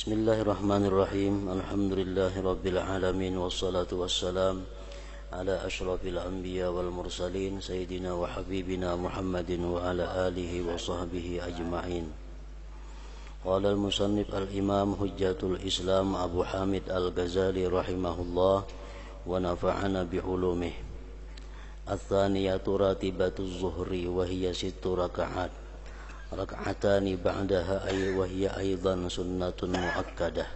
Bismillahirrahmanirrahim. Alhamdulillahirabbil alamin wassalatu wassalam ala asyrafil anbiya wal mursalin sayyidina wa habibina Muhammadin wa ala alihi wa sahbihi ajma'in. Qala al-musannif al-imam hujjatul Islam Abu Hamid Al-Ghazali rahimahullah wa nafa'ana bi ulumih. Ats-tsaniyatu ratibatuz zuhri wa hiya 6 raka'at. Rak'atani ba'daha wa hiya aidan sunnatun muakkadah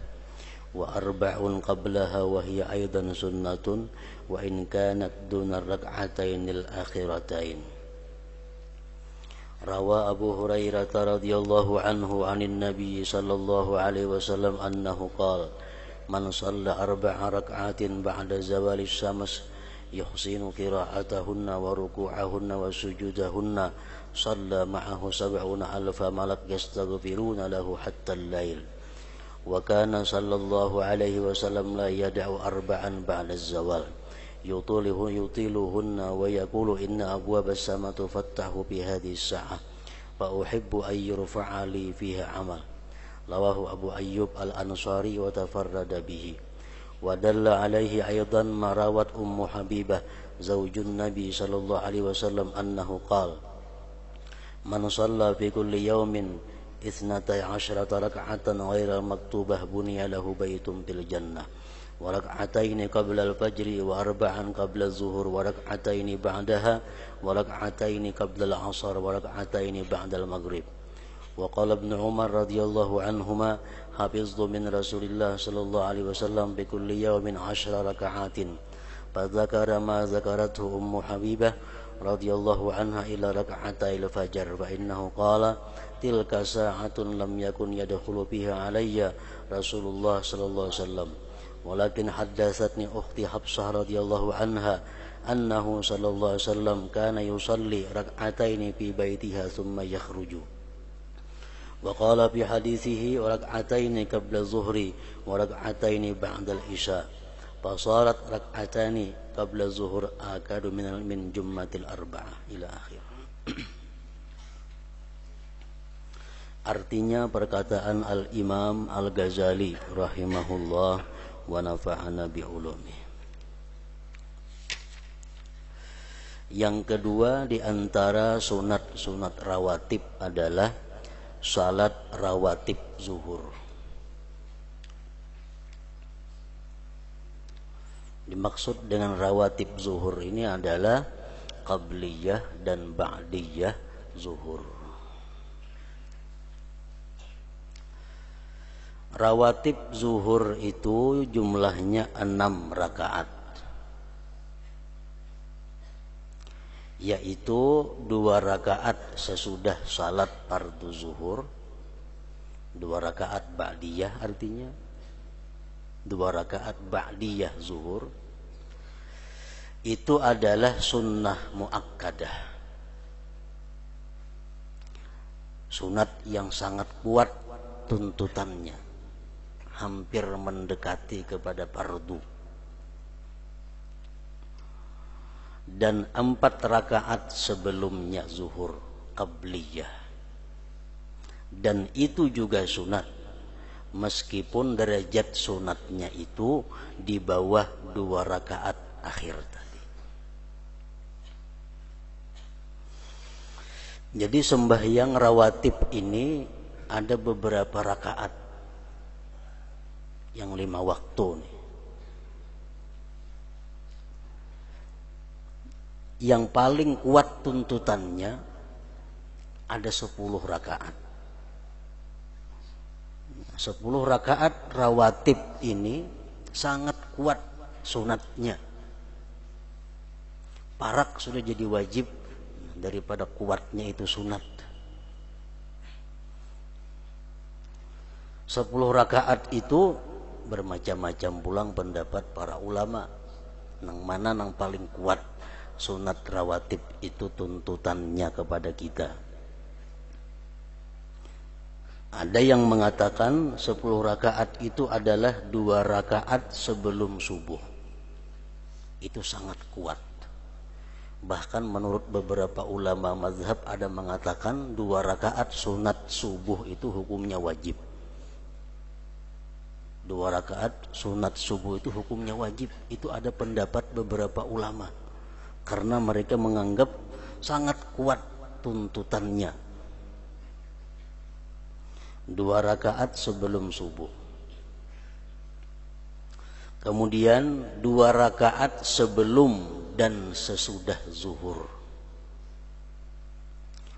wa arba'un qablaha wa hiya aidan sunnatun wa in kanat duna rak'atainil akhiratain. Rawa Abu Hurairah radhiyallahu anhu 'anin Nabi sallallahu alaihi wasallam annahu qala man shalla arba'a rak'atin ba'da zawali syams yuhsinu qira'atahunna wa ruku'ahunna wa sujudahunna صلى معه 70,000 ملك يستغفرون له حتى الليل وكان صلى الله عليه وسلم لا يدع 4 بعد الزوال يطيلهن ويقول إن أبواب السماء تفتح بهذه الساعة فأحب أن يرفع لي فيها عمل. رواه أبو أيوب الأنصاري وتفرد به. ودل عليه أيضا ما روت أم حبيبة زوج النبي صلى الله عليه وسلم أنه قال man shalla fi kulli yawmin 12 rak'atan ghairal maktubah buniya lahu baitun fil jannah wa rak'ataini qabla al-fajri wa arba'an qabla az-zuhur wa rak'ataini ba'daha wa rak'ataini qabla al-'asr wa rak'ataini ba'da al-maghrib. Wa qala Ibnu Umar radhiyallahu anhuma hafiztu min Rasulillah sallallahu alaihi wasallam bi kulli yawmin 10 rak'atin fa dzakara ma dzakarathu Ummu Habibah radhiyallahu anha ila rak'atayil fajar fa innahu qala tilka sa'atun lam yakun yadkhulu biha alayya Rasulullah sallallahu alaihi wasallam walakin haddatsatni ukhti Hafsah radhiyallahu anha annahu sallallahu alaihi wasallam kana yusalli rak'ataini fi baitiha thumma yakhruju wa qala fi hadithihi rak'ataini qabla zuhri wa rak'ataini ba'da al-isya fasarat rak'atani qabla zuhur akadu min jummatil arba'ah ila akhir. Artinya perkataan Al-Imam Al-Ghazali rahimahullah wa nafa'ana bi ulumi. Yang kedua di antara sunat rawatib adalah salat rawatib zuhur. Dimaksud dengan rawatib zuhur ini adalah qabliyah dan ba'diyah zuhur. Rawatib zuhur itu jumlahnya 6 rakaat, yaitu 2 rakaat sesudah salat fardu zuhur, 2 rakaat ba'diyah artinya 2 rakaat ba'diyah zuhur. Itu adalah sunnah muakkadah, sunat yang sangat kuat tuntutannya, hampir mendekati kepada fardu. Dan 4 rakaat sebelumnya zuhur qabliyah, dan itu juga sunat, meskipun derajat sunatnya itu di bawah 2 rakaat akhir tadi. Jadi sembahyang rawatib ini ada beberapa rakaat yang 5 waktu nih. Yang paling kuat tuntutannya ada 10 rakaat. 10 rakaat rawatib ini sangat kuat sunatnya. Parak sudah jadi wajib daripada kuatnya itu sunat. 10 rakaat itu bermacam-macam pulang pendapat para ulama. Nang mana nang paling kuat sunat rawatib itu tuntutannya kepada kita. Ada yang mengatakan 10 rakaat itu adalah 2 rakaat sebelum subuh. Itu sangat kuat. Bahkan menurut beberapa ulama mazhab ada mengatakan 2 rakaat sunat subuh itu hukumnya wajib. 2 rakaat sunat subuh itu hukumnya wajib. Itu ada pendapat beberapa ulama, karena mereka menganggap sangat kuat tuntutannya. 2 rakaat sebelum subuh. Kemudian 2 rakaat sebelum dan sesudah zuhur.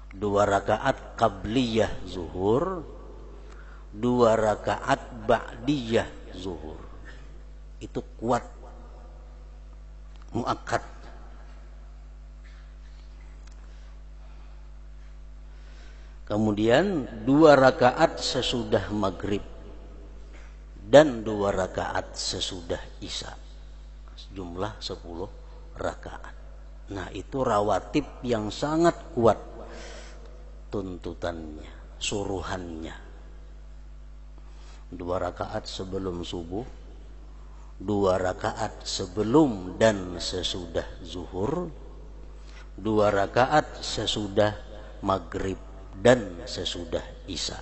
2 rakaat qabliyah zuhur, 2 rakaat ba'diyah zuhur. Itu kuat, muakkad. Kemudian 2 rakaat sesudah maghrib dan 2 rakaat sesudah isya. Jumlah 10 rakaat. Nah, itu rawatib yang sangat kuat tuntutannya, suruhannya. 2 rakaat sebelum subuh, 2 rakaat sebelum dan sesudah zuhur, 2 rakaat sesudah maghrib dan sesudah isya.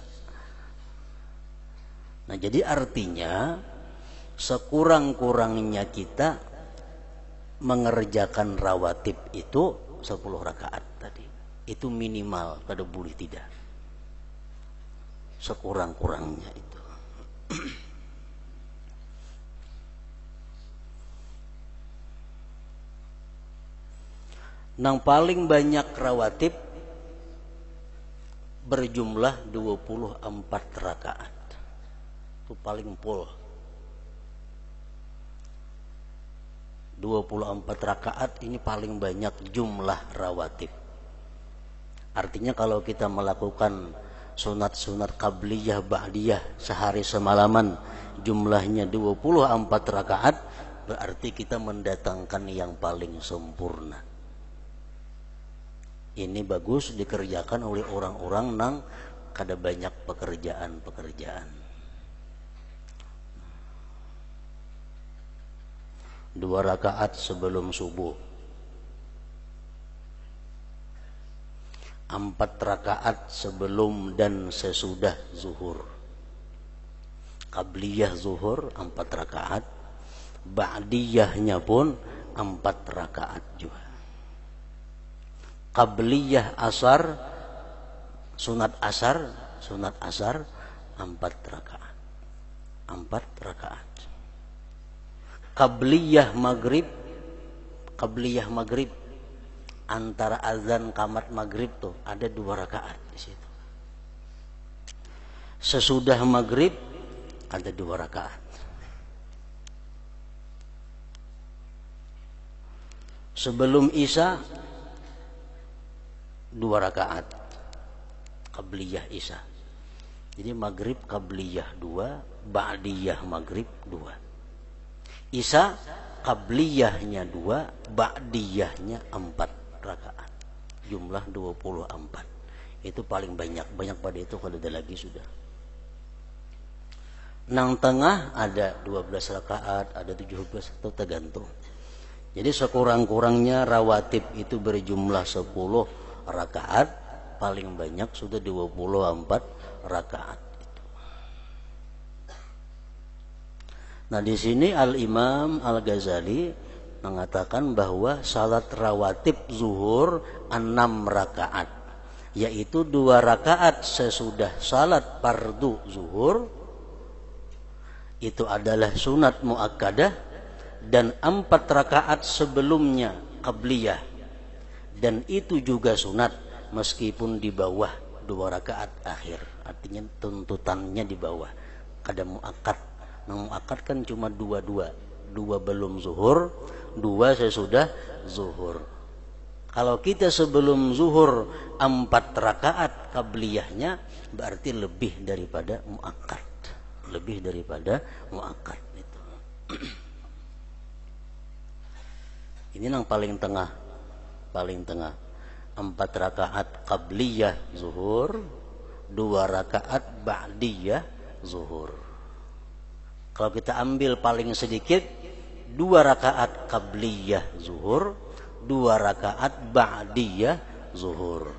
Nah, jadi artinya sekurang-kurangnya kita mengerjakan rawatib itu 10 rakaat tadi. Itu minimal, kada boleh tidak. Sekurang-kurangnya itu. Nang paling banyak rawatib berjumlah 24 rakaat. Itu paling full. 24 rakaat ini paling banyak jumlah rawatib. Artinya kalau kita melakukan sunat-sunat qabliyah ba'diyah sehari semalaman jumlahnya 24 rakaat, berarti kita mendatangkan yang paling sempurna. Ini bagus dikerjakan oleh orang-orang nang kada banyak pekerjaan-pekerjaan. 2 rakaat sebelum subuh, 4 rakaat sebelum dan sesudah zuhur. Qabliyah zuhur 4 rakaat, ba'diyahnya pun 4 rakaat juga. Qabliyah asar, sunat asar 4 rakaat. 4 rakaat. Qabliyah maghrib antara azan qamat maghrib tuh ada 2 rakaat di situ. Sesudah maghrib ada 2 rakaat. Sebelum isya 2 rakaat qabliyah isya. Jadi maghrib qabliyah 2, ba'diyah maghrib 2. Isya qabliyahnya 2, ba'diyahnya 4 rakaat. Jumlah 24. Itu paling banyak. Banyak pada itu, kalau ada lagi sudah. Nang tengah ada 12 rakaat, ada 17, atau tergantung. Jadi sekurang-kurangnya rawatib itu berjumlah 10 rakaat, paling banyak sudah 24 rakaat. Nah, di sini Al-Imam Al-Ghazali mengatakan bahwa salat rawatib zuhur 6 rakaat, yaitu 2 rakaat sesudah salat fardu zuhur, itu adalah sunat muakkadah, dan 4 rakaat sebelumnya qabliyah, dan itu juga sunat meskipun di bawah 2 rakaat akhir. Artinya tuntutannya di bawah, kada muakkad. Muakkad kan cuma 2 belum zuhur, 2 sesudah zuhur. Kalau kita sebelum zuhur 4 rakaat qabliyahnya, berarti lebih daripada muakkad. Lebih daripada muakkad itu. Ini yang paling tengah. Paling tengah. 4 rakaat qabliyah zuhur, 2 rakaat ba'diyah zuhur. Kalau kita ambil paling sedikit, 2 rakaat qabliyah zuhur, 2 rakaat ba'diyah zuhur.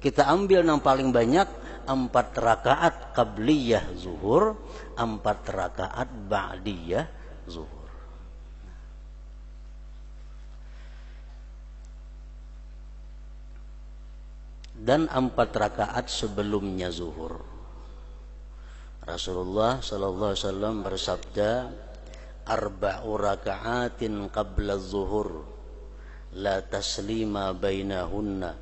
Kita ambil yang paling banyak, 4 rakaat qabliyah zuhur, 4 rakaat ba'diyah zuhur. Dan 4 rakaat sebelumnya zuhur. Rasulullah sallallahu alaihi wasallam bersabda, arba'u raka'atin qabla zuhur la taslima bainahunna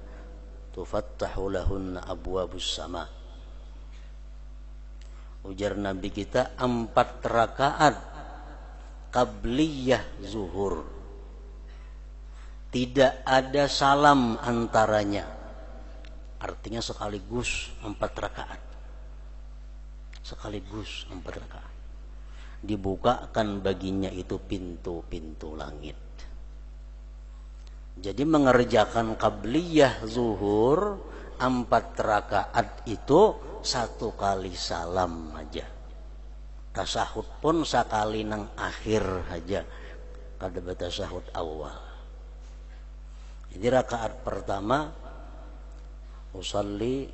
tufattahu lahunna abwabus sama. Ujar Nabi kita, 4 rakaat qabliyah zuhur, tidak ada salam antaranya. Artinya sekaligus 4 rakaat. Sekaligus 4 rakaat. Dibukakan baginya itu pintu-pintu langit. Jadi mengerjakan qabliyah zuhur 4 rakaat itu 1 kali salam aja. Tasahud pun sekali nang akhir aja. Kada batasahud awal. Jadi rakaat pertama usalli,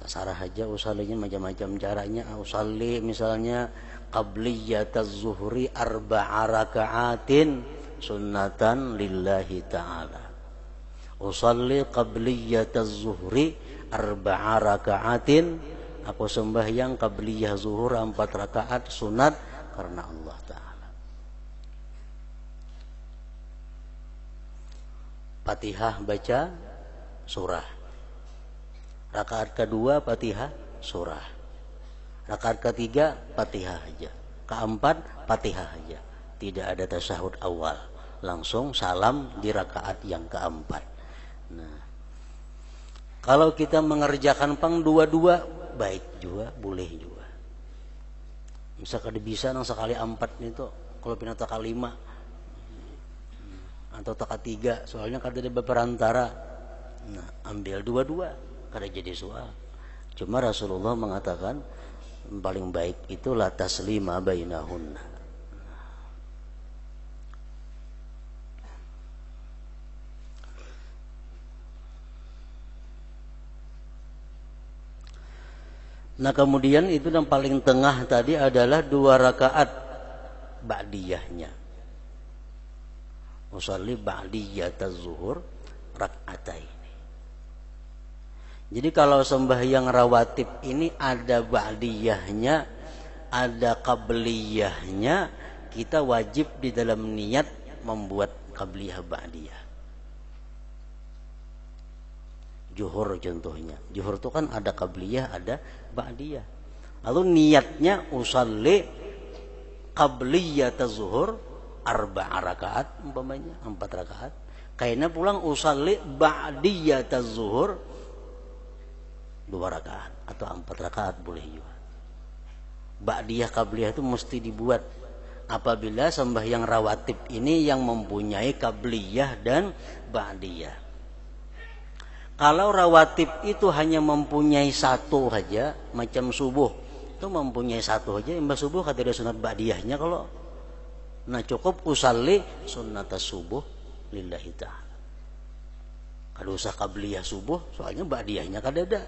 sarah aja usallinya macam-macam caranya. Usalli misalnya qabliyataz zuhri 4 raka'atin sunnatan lillahi ta'ala. Usalli qabliyataz zuhri 4 raka'atin, aku sembahyang qabliyah zuhur 4 rakaat sunat karena Allah Ta'ala. Fatihah baca surah. Rakaat kedua Fatihah surah. Rakaat ketiga Fatihah aja. Keempat Fatihah aja. Tidak ada tasyahud awal. Langsung salam di rakaat yang keempat. Nah, kalau kita mengerjakan pang dua-dua baik juga, boleh juga. Misalkan bisa nang sekali 4 itu, kalau pindah taka 5 atau taka 3, soalnya kada ada berantara. Nah, ambil dua-dua, kada jadi soal. Cuma Rasulullah mengatakan paling baik itu la taslima bainahunna. Nah kemudian itu yang paling tengah tadi adalah 2 rakaat ba'diyahnya. Usalli ba'diyataz zuhur rak'ataini. Jadi kalau sembahyang rawatib ini ada ba'diyahnya, ada qabliyahnya, kita wajib di dalam niat membuat qabliyah ba'diyah. Zuhur contohnya. Zuhur itu kan ada qabliyah, ada ba'diyah. Lalu niatnya usalli qabliyataz zuhur 4 rakaat umpamanya, 4 rakaat. Kayaknya pulang usalli ba'diyataz zuhur 2 rakaat atau 4 rakaat boleh juga. Ba'diyah qabliyah itu mesti dibuat apabila sembahyang rawatib ini yang mempunyai qabliyah dan ba'diyah. Kalau rawatib itu hanya mempunyai 1 saja, macam subuh itu mempunyai 1 saja, imbas subuh kada ada sunat ba'diyahnya kalau. Nah cukup usalli sunnatas subuh lillahi ta'ala. Kada usah qabliyah subuh, soalnya ba'diyahnya kada ada.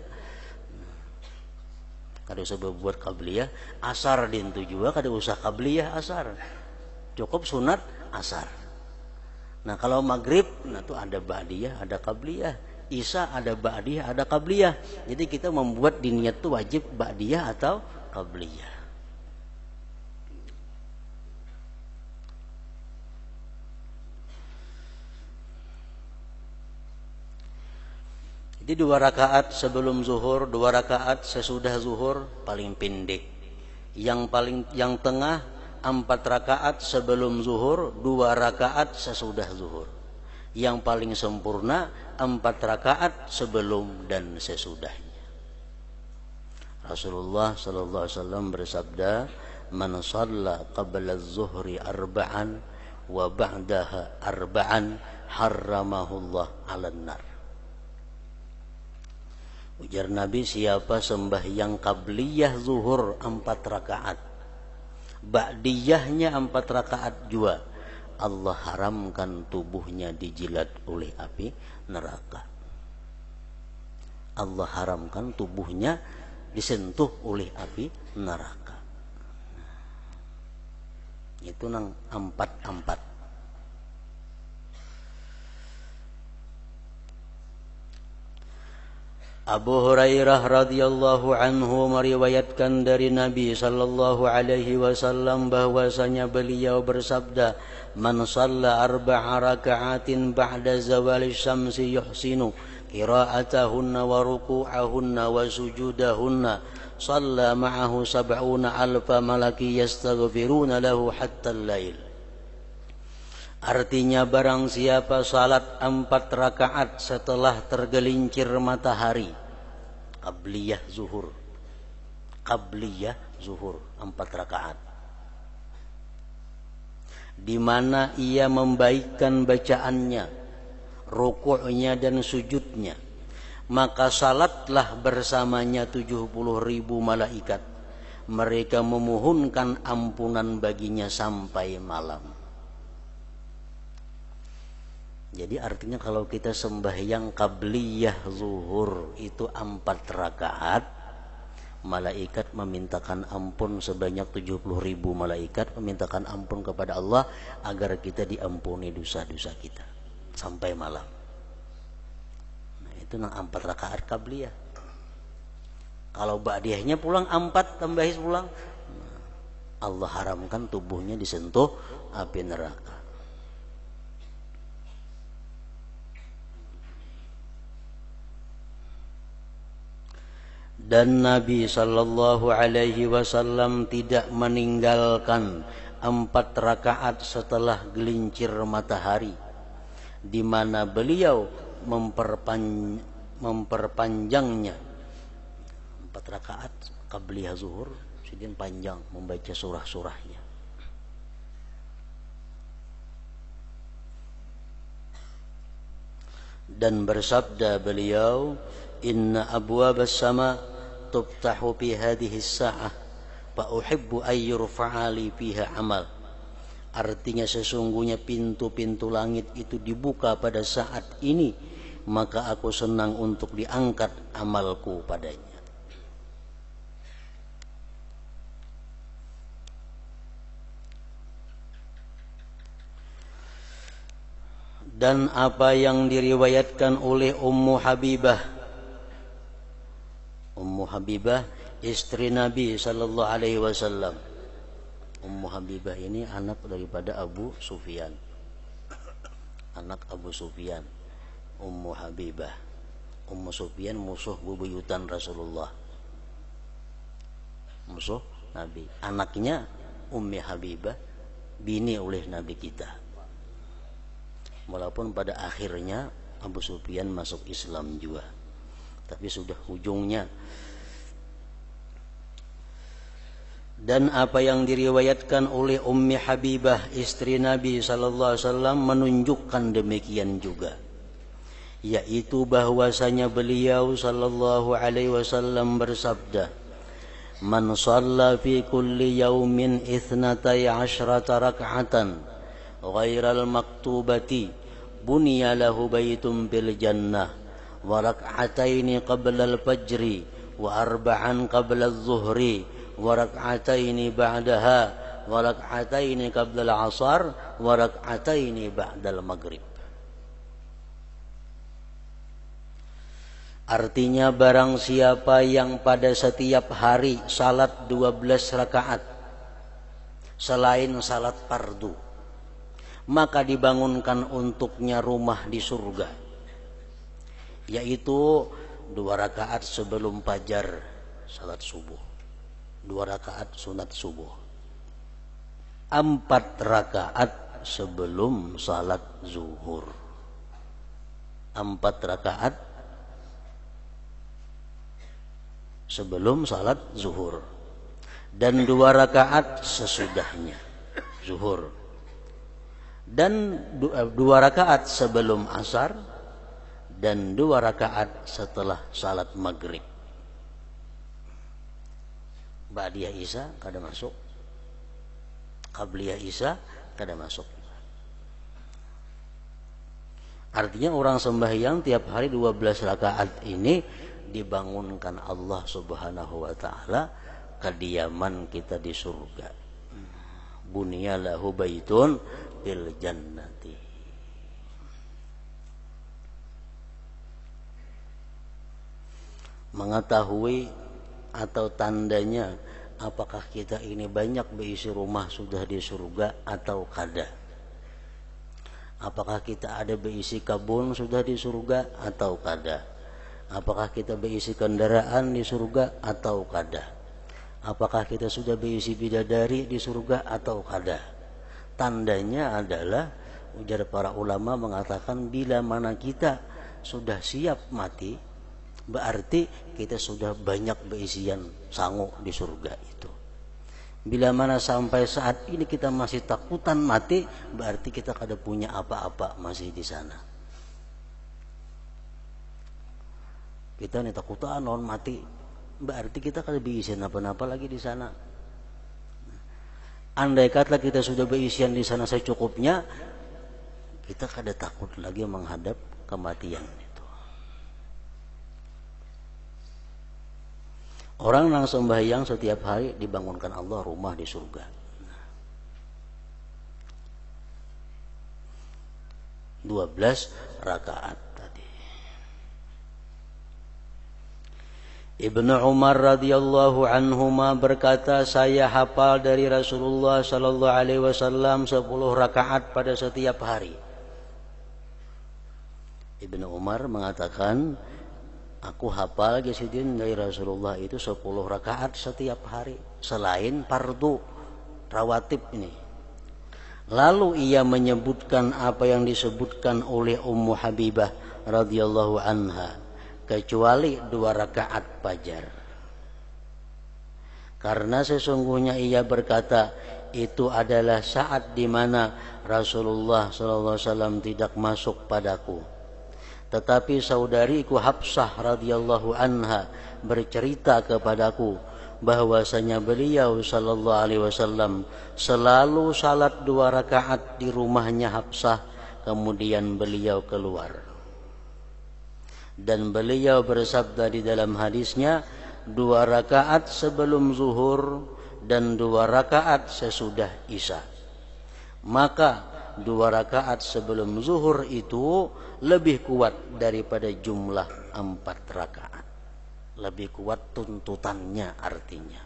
Kada usah buat qabliyah. Asar dintu juga kada usah qabliyah asar. Cukup sunat asar. Nah kalau maghrib, nah tuh ada ba'diyah, ada qabliyah. Isya ada ba'diyah, ada qabliyah. Jadi kita membuat di niat itu wajib ba'diyah atau qabliyah. Jadi 2 rakaat sebelum zuhur, 2 rakaat sesudah zuhur paling pendek. Yang tengah 4 rakaat sebelum zuhur, 2 rakaat sesudah zuhur. Yang paling sempurna 4 rakaat sebelum dan sesudahnya. Rasulullah sallallahu alaihi wasallam bersabda, "Man shalla qabla az-zuhri arba'an wa ba'daha arba'an harramahullah 'alan nar." Ujar Nabi, siapa sembahyang qabliyah zuhur 4 rakaat, ba'diyahnya 4 rakaat juga, Allah haramkan tubuhnya dijilat oleh api neraka. Allah haramkan tubuhnya disentuh oleh api neraka. Itu nang empat. Abu Hurairah radhiyallahu anhu meriwayatkan dari Nabi sallallahu alaihi wasallam bahwasanya beliau bersabda, "Man shalla arba'a raka'atin ba'da zawali syamsi yuhsinu qira'atahunna wa ruku'ahunna wa sujudahunna, shalla ma'ahu sab'una alfa malaki yastaghfiruna lahu hatta al-lail." Artinya barang siapa salat 4 rakaat setelah tergelincir matahari, qabliyah zuhur 4 rakaat, di mana ia membaikkan bacaannya, rukuknya dan sujudnya, maka salatlah bersamanya 70.000 malaikat. Mereka memohonkan ampunan baginya sampai malam. Jadi artinya kalau kita sembahyang qabliyah zuhur itu 4 rakaat, malaikat memintakan ampun sebanyak 70.000 malaikat memintakan ampun kepada Allah agar kita diampuni dosa-dosa kita sampai malam. Nah, itu 4 rakaat qabliyah. Kalau ba'diyahnya pulang 4 tambah pulang, Allah haramkan tubuhnya disentuh api neraka. Dan Nabi sallallahu alaihi wasallam tidak meninggalkan 4 rakaat setelah gelincir matahari, di mana beliau memperpanjangnya. 4 rakaat qabliyah zuhur sidin panjang membaca surah-surahnya. Dan bersabda beliau, "Inna abwabas sama tuftahu fi hadhihi as-sa'ah fa uhibbu an yurfa'a li fiha amal." Artinya sesungguhnya pintu-pintu langit itu dibuka pada saat ini, maka aku senang untuk diangkat amalku padanya. Dan apa yang diriwayatkan oleh Ummu Habibah istri Nabi sallallahu alaihi wasallam. Ummu Habibah ini anak daripada Abu Sufyan. Anak Abu Sufyan. Ummu Habibah. Ummu Sufyan musuh bebuyutan Rasulullah. Musuh Nabi. Anaknya Ummi Habibah bini oleh Nabi kita. Walaupun pada akhirnya Abu Sufyan masuk Islam juga, tapi sudah ujungnya. Dan apa yang diriwayatkan oleh Ummi Habibah istri Nabi sallallahu alaihi wasallam menunjukkan demikian juga, yaitu bahwasanya beliau sallallahu alaihi wasallam bersabda, "Man shalla fi kulli yaumin 12 rak'atan ghairal maktubati buniya lahu baitun bil jannah wa rak'ataini qabla al-fajri wa arba'an qabla az-zuhri wa rak'ataini ba'daha wa rak'ataini qabla al-'asar wa rak'ataini ba'da al-maghrib." Artinya barang siapa yang pada setiap hari salat 12 rakaat selain salat fardu, maka dibangunkan untuknya rumah di surga, yaitu 2 rakaat sebelum fajar salat subuh, 2 rakaat sunat subuh, 4 rakaat sebelum salat zuhur, 4 rakaat sebelum salat zuhur, dan 2 rakaat sesudahnya zuhur, dan 2 rakaat sebelum asar, dan 2 rakaat setelah salat maghrib. Ba'diyah Isya kada masuk, qabliyah Isya kada masuk. Artinya orang sembahyang tiap hari 12 rakaat ini dibangunkan Allah Subhanahu wa taala kediaman kita di surga. Bunyalahu baitun fil jannati. Mengetahui atau tandanya apakah kita ini banyak berisi rumah sudah di surga atau kada. Apakah kita ada berisi kebun sudah di surga atau kada. Apakah kita berisi kendaraan di surga atau kada. Apakah kita sudah berisi bidadari di surga atau kada. Tandanya adalah, ujar para ulama mengatakan, bila mana kita sudah siap mati, berarti kita sudah banyak berisian sangu di surga itu. Bila mana sampai saat ini kita masih takutan mati, berarti kita kada punya apa-apa masih di sana. Kita nih takutan non mati, berarti kita kada berisian apa-apa lagi di sana. Andai kata kita sudah berisian di sana secukupnya, kita kada takut lagi menghadap kematian. Orang yang sembahyang setiap hari dibangunkan Allah rumah di surga. 12 rakaat tadi. Ibnu Umar radhiyallahu anhuma berkata, saya hafal dari Rasulullah sallallahu alaihi wasallam 10 rakaat pada setiap hari. Ibnu Umar mengatakan, aku hafal Jasidin dari Rasulullah itu 10 rakaat setiap hari selain fardu rawatib ini. Lalu ia menyebutkan apa yang disebutkan oleh Ummu Habibah radhiyallahu anha, kecuali 2 rakaat fajar. Karena sesungguhnya ia berkata, itu adalah saat di mana Rasulullah sallallahu alaihi wasallam tidak masuk padaku. Tetapi saudariku Hafsah radhiyallahu anha bercerita kepadaku bahwasanya beliau sallallahu alaihi wasallam selalu salat 2 rakaat di rumahnya Hafsah, kemudian beliau keluar. Dan beliau bersabda di dalam hadisnya, 2 rakaat sebelum zuhur dan 2 rakaat sesudah isya. Maka 2 rakaat sebelum zuhur itu lebih kuat daripada jumlah 4 rakaat. Lebih kuat tuntutannya artinya.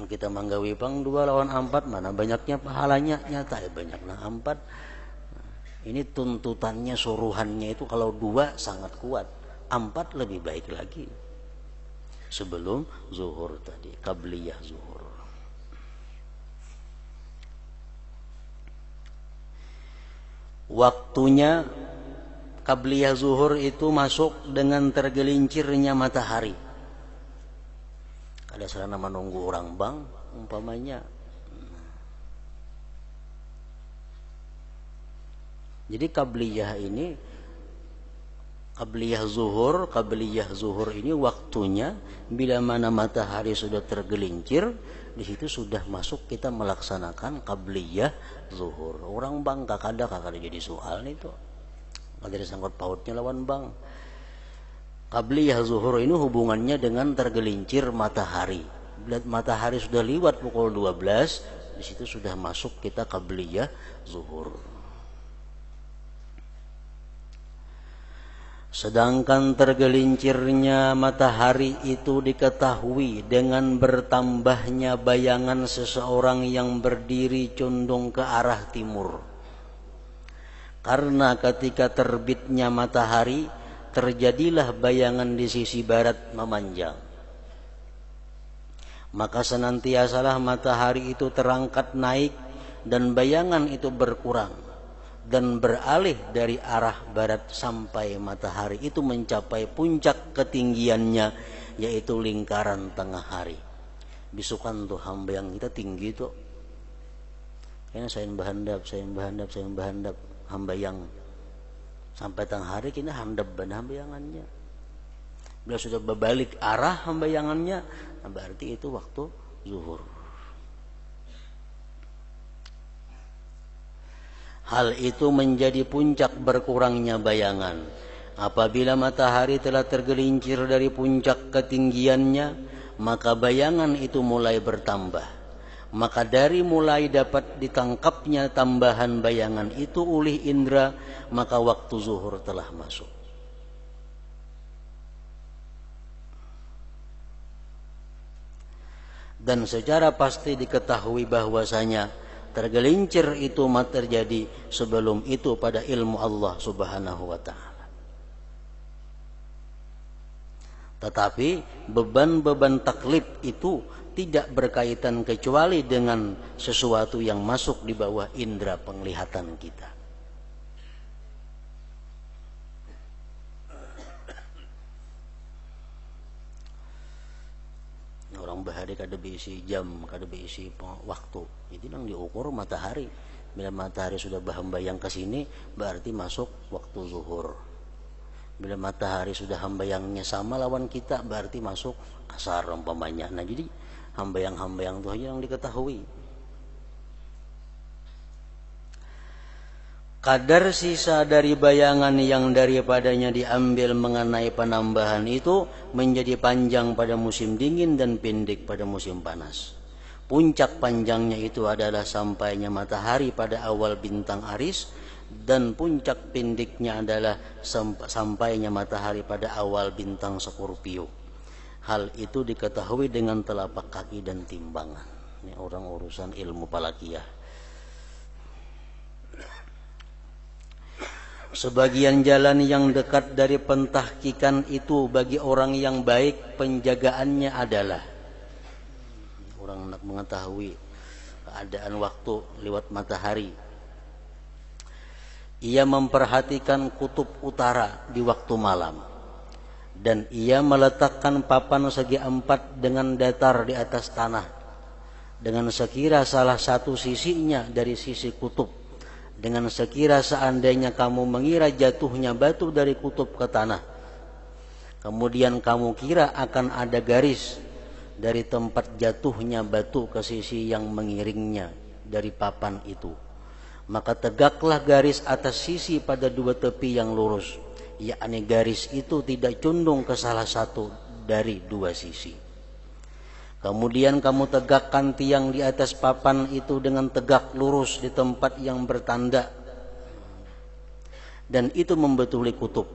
Kita manggawi pang 2 lawan 4, mana banyaknya pahalanya, nyata banyaknya 4. Ini tuntutannya, suruhannya itu kalau 2 sangat kuat, 4 lebih baik lagi. Sebelum zuhur tadi, qabliyah zuhur. Waktunya qabliyah zuhur itu masuk dengan tergelincirnya matahari. Ada sarana menunggu orang bang umpamanya. Jadi qabliyah ini, qabliyah zuhur ini waktunya bila mana matahari sudah tergelincir, di situ sudah masuk kita melaksanakan qabliyah zuhur. Orang bang kakak ada jadi soal nih tuh. Kada ada sangkut pautnya lawan bang. Qabliyah zuhur ini hubungannya dengan tergelincir matahari. Bila matahari sudah lewat pukul 12, di situ sudah masuk kita qabliyah zuhur. Sedangkan tergelincirnya matahari itu diketahui dengan bertambahnya bayangan seseorang yang berdiri condong ke arah timur. Karena ketika terbitnya matahari, terjadilah bayangan di sisi barat memanjang. Maka senantiasalah matahari itu terangkat naik dan bayangan itu berkurang dan beralih dari arah barat sampai matahari itu mencapai puncak ketinggiannya, yaitu lingkaran tengah hari. Bisukan tuh hamba yang kita tinggi tuh. Kayaknya saya bahandap hamba yang sampai tengah hari kini handap ban hambayangannya. Bila sudah berbalik arah hambayangannya, berarti itu waktu zuhur. Hal itu menjadi puncak berkurangnya bayangan. Apabila matahari telah tergelincir dari puncak ketinggiannya, maka bayangan itu mulai bertambah. Maka dari mulai dapat ditangkapnya tambahan bayangan itu oleh indera, maka waktu zuhur telah masuk. Dan secara pasti diketahui bahwasanya tergelincir itu terjadi sebelum itu pada ilmu Allah Subhanahu wa ta'ala. Tetapi beban-beban taklif itu tidak berkaitan kecuali dengan sesuatu yang masuk di bawah indera penglihatan kita. Orang bahari kada berisi jam, kada berisi waktu. Itu yang diukur matahari. Bila matahari sudah bahambayang ke sini, berarti masuk waktu zuhur. Bila matahari sudah hambayangnya sama lawan kita, berarti masuk asar umpamanya. Nah, jadi hambayang-hambayang itu yang diketahui. Kadar sisa dari bayangan yang daripadanya diambil mengenai penambahan itu menjadi panjang pada musim dingin dan pendek pada musim panas. Puncak panjangnya itu adalah sampainya matahari pada awal bintang Aris, dan puncak pendeknya adalah sampainya matahari pada awal bintang Scorpio. Hal itu diketahui dengan telapak kaki dan timbangan. Ini orang urusan ilmu falakiyah. Sebagian jalan yang dekat dari pentahkikan itu bagi orang yang baik penjagaannya adalah orang nak mengetahui keadaan waktu lewat matahari. Ia memperhatikan kutub utara di waktu malam, dan ia meletakkan papan segi empat dengan datar di atas tanah, dengan sekira salah satu sisinya dari sisi kutub, dengan sekira seandainya kamu mengira jatuhnya batu dari kutub ke tanah, kemudian kamu kira akan ada garis dari tempat jatuhnya batu ke sisi yang mengiringnya dari papan itu, maka tegaklah garis atas sisi pada dua tepi yang lurus, yakni garis itu tidak condong ke salah satu dari dua sisi. Kemudian kamu tegakkan tiang di atas papan itu dengan tegak lurus di tempat yang bertanda, dan itu membetuli kutub.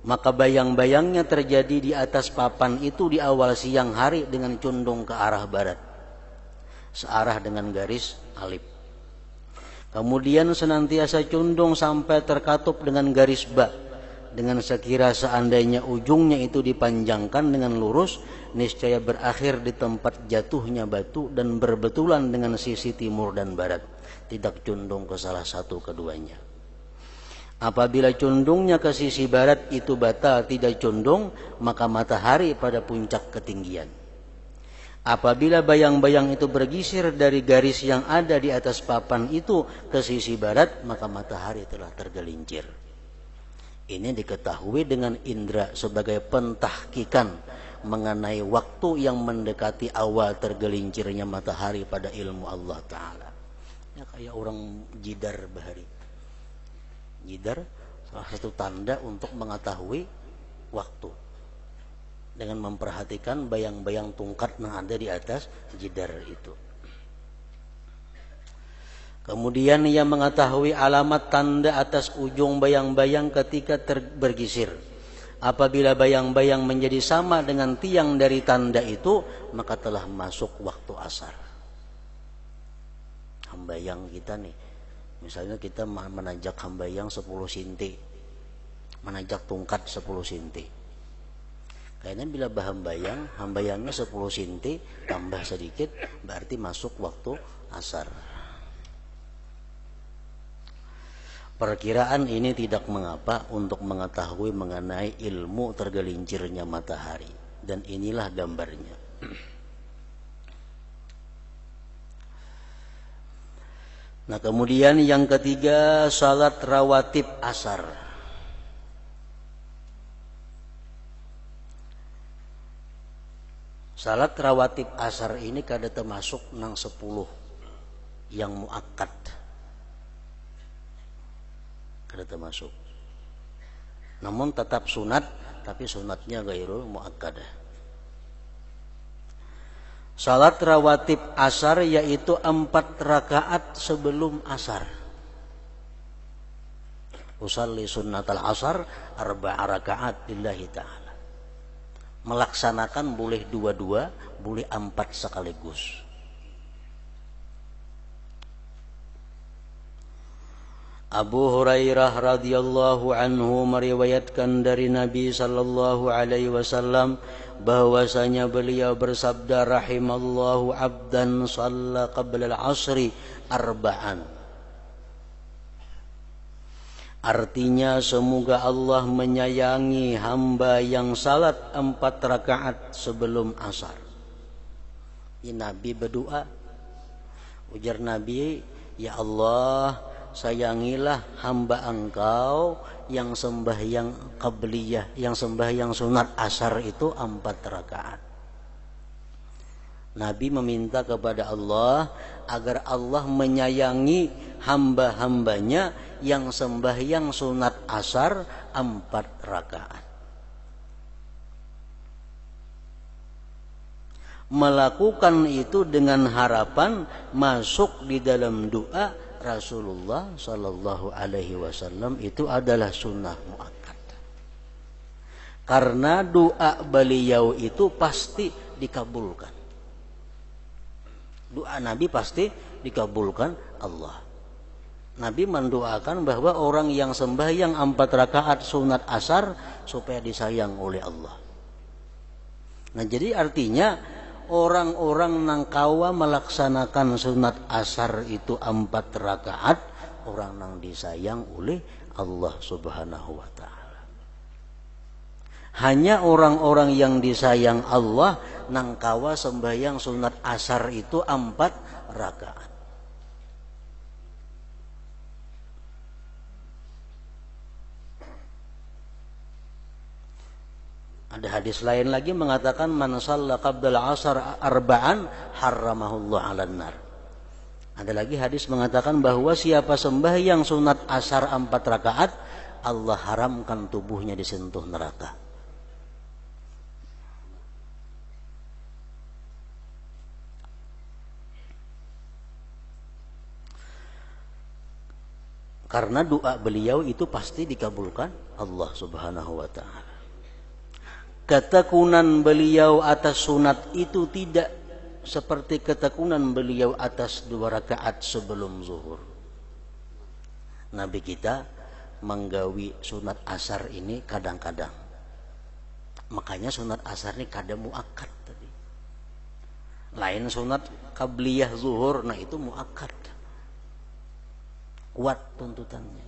Maka bayang-bayangnya terjadi di atas papan itu di awal siang hari dengan condong ke arah barat, searah dengan garis alif. Kemudian senantiasa condong sampai terkatup dengan garis ba, dengan sekira seandainya ujungnya itu dipanjangkan dengan lurus, niscaya berakhir di tempat jatuhnya batu dan berbetulan dengan sisi timur dan barat, tidak condong ke salah satu keduanya. Apabila condongnya ke sisi barat itu batal tidak condong, maka matahari pada puncak ketinggian. Apabila bayang-bayang itu bergisir dari garis yang ada di atas papan itu ke sisi barat, maka matahari telah tergelincir. Ini diketahui dengan indera sebagai pentahkikan mengenai waktu yang mendekati awal tergelincirnya matahari pada ilmu Allah Ta'ala. Ya, kayak orang jidar bahari. Jidar salah satu tanda untuk mengetahui waktu, dengan memperhatikan bayang-bayang tungkat yang ada di atas jidar itu. Kemudian ia mengetahui alamat tanda atas ujung bayang-bayang ketika bergisir. Apabila bayang-bayang menjadi sama dengan tiang dari tanda itu, maka telah masuk waktu asar. Hambayang kita nih, misalnya kita menajak hambayang 10 sinti, menajak tungkat 10 sinti. Karena bila hambayangnya 10 sinti tambah sedikit, berarti masuk waktu asar. Perkiraan ini tidak mengapa untuk mengetahui mengenai ilmu tergelincirnya matahari, dan inilah gambarnya. Nah, kemudian yang ketiga, salat rawatib asar. Salat rawatib asar ini kada termasuk nang 10 yang muakkad. Kada termasuk. namun tetap sunat, tapi sunatnya ghairul muakkadah. Salat rawatib asar yaitu 4 rakaat sebelum asar. Usalli sunnatal asar 4 rakaat lillahi ta'ala. Melaksanakan boleh 2-2, boleh 4 sekaligus. Abu Hurairah radhiyallahu anhu meriwayatkan dari Nabi sallallahu alaihi wasallam bahwasanya beliau bersabda, rahimallahu abdan shalla qabla al-'asri arba'an. Artinya semoga Allah menyayangi hamba yang salat 4 rakaat sebelum asar. Ini Nabi berdoa. Ujar Nabi, ya Allah, sayangilah hamba Engkau yang sembahyang qabliyah, yang sembahyang sunat asar itu 4 rakaat. Nabi meminta kepada Allah agar Allah menyayangi hamba-hambanya yang sembahyang sunat asar 4 rakaat. Melakukan itu dengan harapan masuk di dalam doa Rasulullah sallallahu alaihi wasallam itu adalah sunnah muakkad. Karena doa beliau itu pasti dikabulkan. Doa Nabi pasti dikabulkan Allah. Nabi mendoakan bahwa orang yang sembahyang 4 rakaat sunat asar supaya disayang oleh Allah. Nah, jadi artinya orang-orang nang kawa melaksanakan sunat asar itu 4 rakaat, orang nang disayang oleh Allah Subhanahu wa ta'ala. Hanya orang-orang yang disayang Allah nang kawa sembahyang sunat asar itu 4 rakaat. Ada hadis lain lagi mengatakan man shalla qabla asar arba'an harramahullah 'alan nar. Ada lagi hadis mengatakan bahwa siapa sembahyang sunat asar 4 rakaat, Allah haramkan tubuhnya disentuh neraka. Karena doa beliau itu pasti dikabulkan Allah Subhanahu wa ta'ala. Ketekunan beliau atas sunat itu tidak seperti ketekunan beliau atas 2 rakaat sebelum zuhur. Nabi kita menggawi sunat asar ini kadang-kadang. Makanya sunat asar ini kadang muakkad tadi. Lain sunat qabliyah zuhur, nah itu muakkad. Kuat tuntutannya.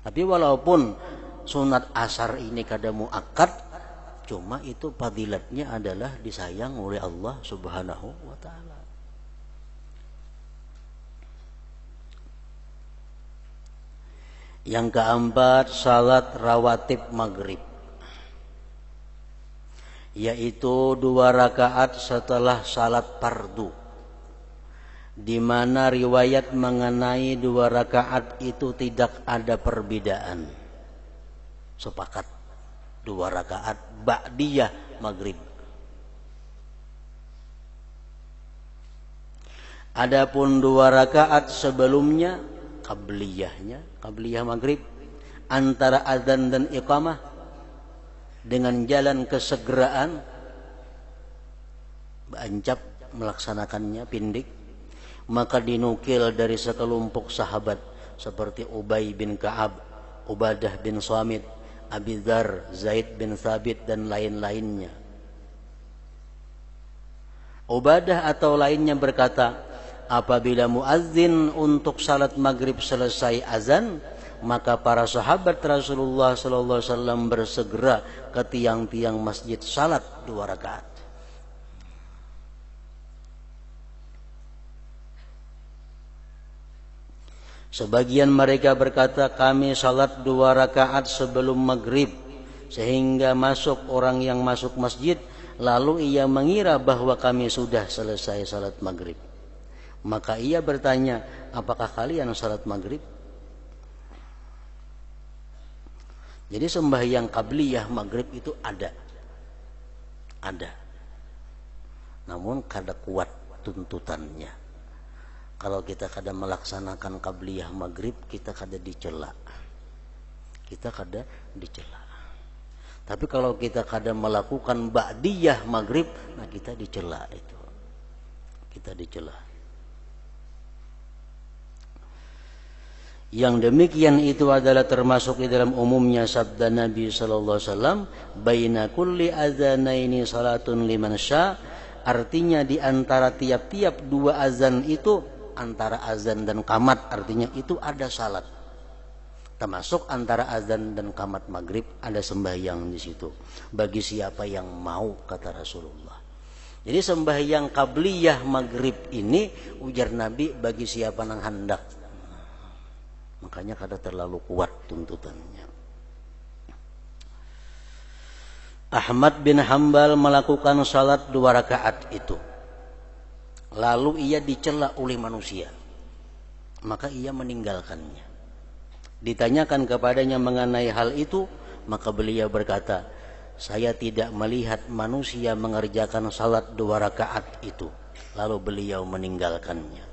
Tapi walaupun sunat asar ini kadang muakkad, cuma itu fadilatnya adalah disayang oleh Allah Subhanahu wa ta'ala. Yang keempat, salat rawatib maghrib, yaitu 2 rakaat setelah salat fardu, di mana riwayat mengenai 2 rakaat itu tidak ada perbedaan. Sepakat 2 rakaat ba'diyah maghrib. Adapun 2 rakaat sebelumnya qabliyah maghrib, antara adzan dan iqamah dengan jalan kesegeraan bancap melaksanakannya pindik, maka dinukil dari sekelompok sahabat seperti Ubay bin Ka'ab, Ubadah bin Samit, Abi Dzar, Zaid bin Thabit dan lain-lainnya. Ubadah atau lainnya berkata, apabila muazzin untuk salat maghrib selesai azan, maka para sahabat Rasulullah sallallahu alaihi wasallam bersegera ke tiang-tiang masjid salat 2 rakaat. Sebagian mereka berkata, kami salat 2 rakaat sebelum maghrib, sehingga masuk orang yang masuk masjid, lalu ia mengira bahwa kami sudah selesai salat maghrib. Maka ia bertanya, apakah kalian salat maghrib? Jadi sembahyang qabliyah maghrib itu ada. Namun kada kuat tuntutannya. Kalau kita kada melaksanakan qabliyah maghrib, kita kada dicela. Tapi kalau kita kada melakukan ba'diyah maghrib, nah kita dicela itu. Yang demikian itu adalah termasuk di dalam umumnya sabda Nabi sallallahu alaihi wasallam, baina kulli adzanaini salatun liman sya, artinya di antara tiap-tiap dua azan itu, antara azan dan qamat artinya itu ada salat. Termasuk antara azan dan qamat maghrib ada sembahyang di situ. Bagi siapa yang mau, kata Rasulullah. Jadi sembahyang qabliyah maghrib ini ujar Nabi bagi siapa nang hendak. Makanya kada terlalu kuat tuntutannya. Ahmad bin Hambal melakukan salat 2 rakaat itu. Lalu ia dicela oleh manusia. Maka ia meninggalkannya. Ditanyakan kepadanya mengenai hal itu, maka beliau berkata, saya tidak melihat manusia mengerjakan salat 2 rakaat itu. Lalu beliau meninggalkannya.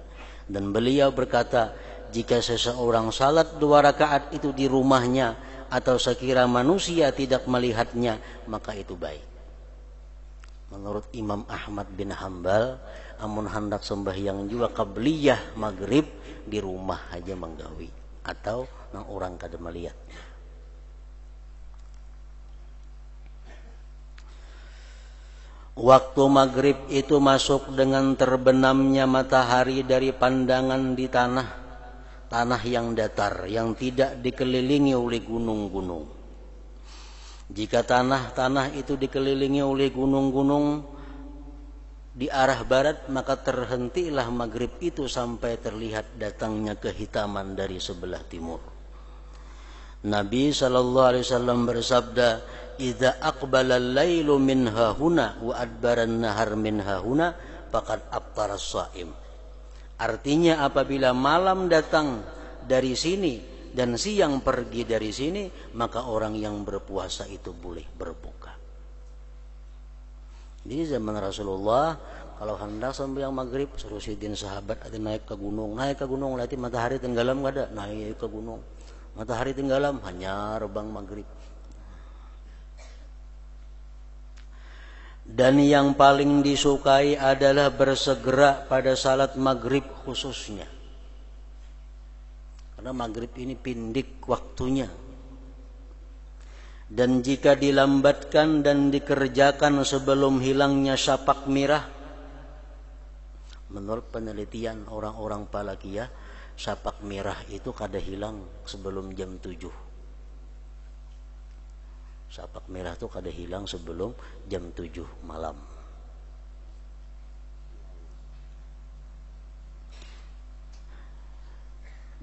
Dan beliau berkata, jika seseorang salat 2 rakaat itu di rumahnya atau sekira manusia tidak melihatnya, maka itu baik. Menurut Imam Ahmad bin Hambal, amun hendak sembahyang juga qabliyah maghrib di rumah aja menggawi atau nang orang kada melihat. Waktu maghrib itu masuk dengan terbenamnya matahari dari pandangan di tanah yang datar, yang tidak dikelilingi oleh gunung-gunung. Jika tanah itu dikelilingi oleh gunung-gunung di arah barat, maka terhentilah maghrib itu sampai terlihat datangnya kehitaman dari sebelah timur. Nabi SAW bersabda, idza aqbala al-lailu min hahuna wa adbara an-nahar min hahuna faqad aftara as-shaim. Artinya apabila malam datang dari sini dan siang pergi dari sini, maka orang yang berpuasa itu boleh berbuka. Di zaman Rasulullah, kalau hendak sembahyang maghrib, suruh sidin sahabat ada naik ke gunung, lihat matahari tenggelam ada, naik ke gunung. Matahari tenggelam, hanya rebang maghrib. Dan yang paling disukai adalah bersegera pada salat maghrib khususnya. Karena maghrib ini pindik waktunya. Dan jika dilambatkan dan dikerjakan sebelum hilangnya syapak merah, menurut penelitian orang-orang Falakiyah, syapak merah itu kada hilang sebelum jam 7. Syapak merah itu kada hilang sebelum jam 7 malam.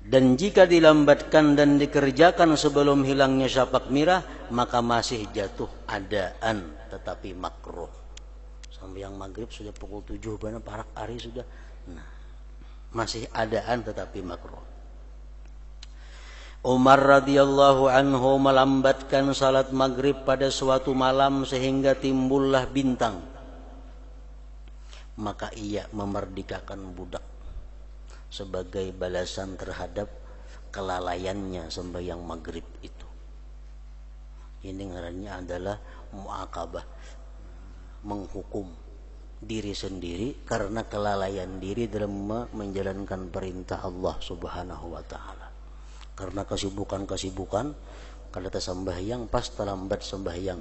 Dan jika dilambatkan dan dikerjakan sebelum hilangnya syapak merah, maka masih jatuh adaan tetapi makruh. Sembahyang maghrib sudah pukul 7 benar parak hari sudah. Nah, masih adaan tetapi makruh. Umar radhiyallahu anhu melambatkan salat maghrib pada suatu malam sehingga timbullah bintang. Maka ia memerdekakan budak sebagai balasan terhadap kelalaiannya sembahyang maghrib itu. Ini ngarannya adalah mu'aqabah, menghukum diri sendiri karena kelalaian diri dalam menjalankan perintah Allah Subhanahu wa taala. Karena kesibukan kalau sembahyang pas terlambat sembahyang,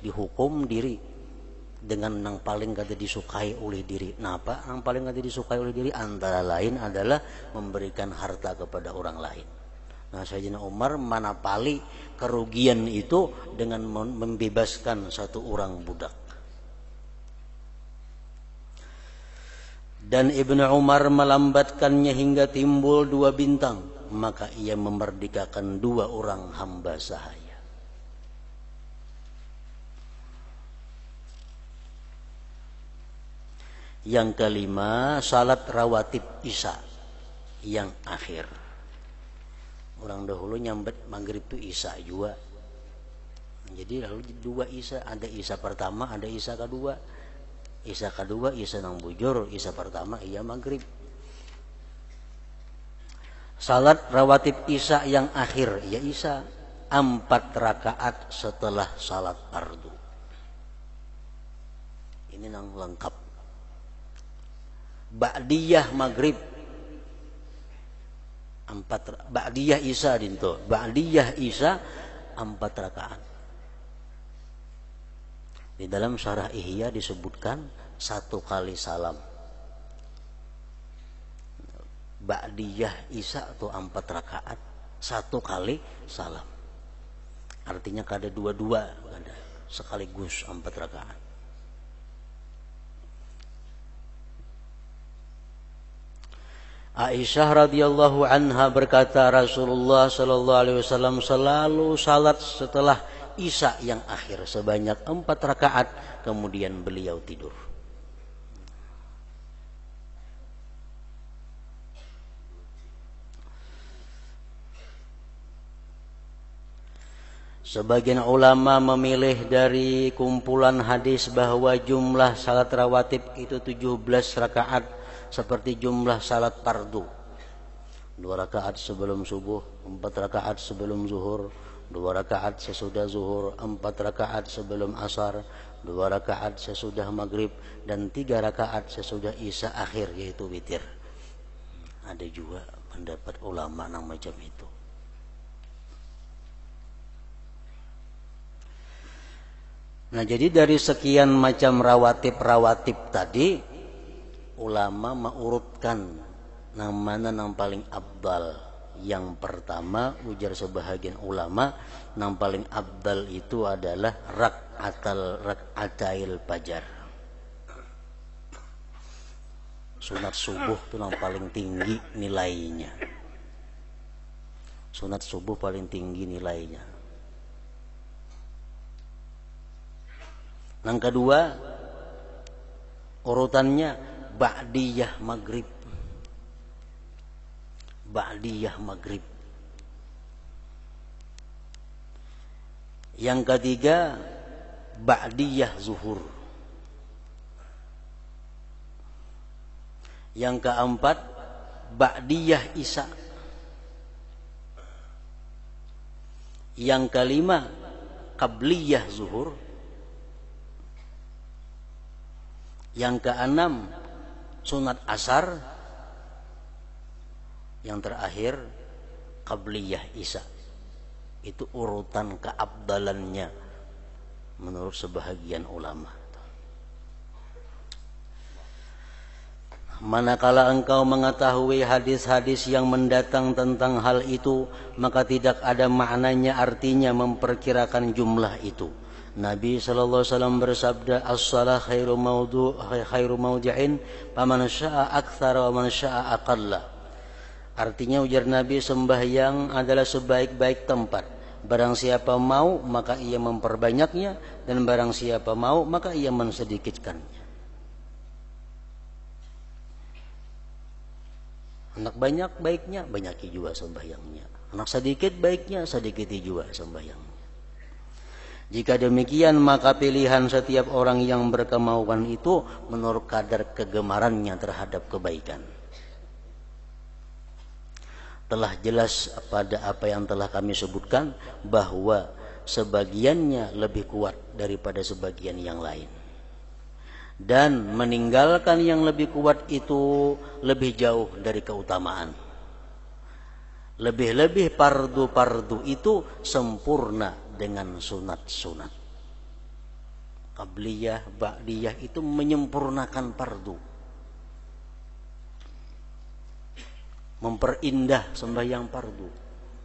dihukum diri dengan yang paling kada disukai oleh diri. Napa yang paling kada disukai oleh diri? Antara lain adalah memberikan harta kepada orang lain. Nah, Sayyidina Umar manapali kerugian itu dengan membebaskan satu orang budak. Dan Ibnu Umar melambatkannya hingga timbul 2 bintang, maka ia memerdekakan 2 orang hamba sahaya. Yang kelima, salat rawatib Isya yang akhir. Orang dahulu nyambet maghrib itu Isya juga. Jadi lalu dua isya, ada isya pertama, ada isya kedua. Isya kedua isya nang bujur, isya pertama iya maghrib. Salat rawatib isya yang akhir ya isya 4 rakaat setelah salat fardu. Ini nang lengkap. Ba'diyah maghrib 4, ba'diyah isya dinto. Ba'diyah isya 4 rakaat. Di dalam syarah Ihya disebutkan 1 kali salam. Ba'diyah isya atau 4 rakaat 1 kali salam. Artinya kada dua-dua, kada sekaligus 4 rakaat. Aisyah radhiyallahu anha berkata, Rasulullah sallallahu alaihi wasallam selalu salat setelah isya yang akhir sebanyak 4 rakaat, kemudian beliau tidur. Sebagian ulama memilih dari kumpulan hadis bahwa jumlah salat rawatib itu 17 rakaat seperti jumlah salat fardu. 2 rakaat sebelum subuh, 4 rakaat sebelum zuhur, 2 rakaat sesudah zuhur, 4 rakaat sebelum asar, 2 rakaat sesudah maghrib, dan 3 rakaat sesudah isya akhir yaitu witir. Ada juga pendapat ulama yang macam itu. Nah, jadi dari sekian macam rawatib tadi, ulama mengurutkan nang mana nang paling abdal. Yang pertama, ujar sebahagian ulama, nang paling abdal itu adalah rak'atail fajar. Sunat subuh itu nang paling tinggi nilainya. Sunat subuh paling tinggi nilainya. Yang kedua, urutannya ba'diyah maghrib. Ba'diyah maghrib. Yang ketiga, ba'diyah zuhur. Yang keempat, ba'diyah isya. Yang kelima, qabliyah zuhur. Yang keenam, sunat asar. Yang terakhir, qabliyah isya. Itu urutan keabdalannya menurut sebahagian ulama. Manakala engkau mengetahui hadis-hadis yang mendatang tentang hal itu, maka tidak ada maknanya artinya memperkirakan jumlah itu. Nabi sallallahu alaihi wasallam bersabda, as-shalah khairu mawdi'in, faman syaa'a aktsara wa man syaa'a aqalla. Artinya ujar Nabi, sembahyang adalah sebaik-baik tempat. Barang siapa mau maka ia memperbanyaknya, dan barang siapa mau maka ia mensedikitkannya. Anak banyak baiknya, banyaki juga sembahyangnya. Anak sedikit baiknya, sedikiti juga sembahyangnya. Jika demikian, maka pilihan setiap orang yang berkemauan itu menurut kadar kegemarannya terhadap kebaikan. Telah jelas pada apa yang telah kami sebutkan bahwa sebagiannya lebih kuat daripada sebagian yang lain. Dan meninggalkan yang lebih kuat itu lebih jauh dari keutamaan. Lebih-lebih fardu-fardu itu sempurna dengan sunat-sunat. Qabliyah, ba'diyah itu menyempurnakan fardu. Memperindah sembahyang fardu,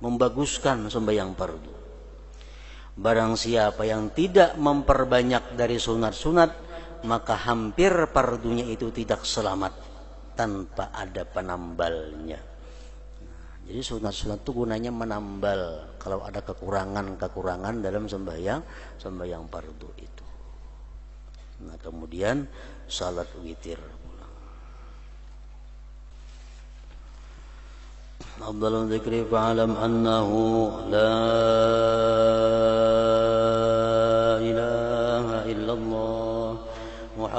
membaguskan sembahyang fardu. Barang siapa yang tidak memperbanyak dari sunat-sunat, maka hampir fardunya itu tidak selamat tanpa ada penambalnya. Jadi sunat-sunat itu gunanya menambal kalau ada kekurangan dalam sembahyang fardu itu. Nah, kemudian salat witir. Afdhalul dzikri fa'alam annahu la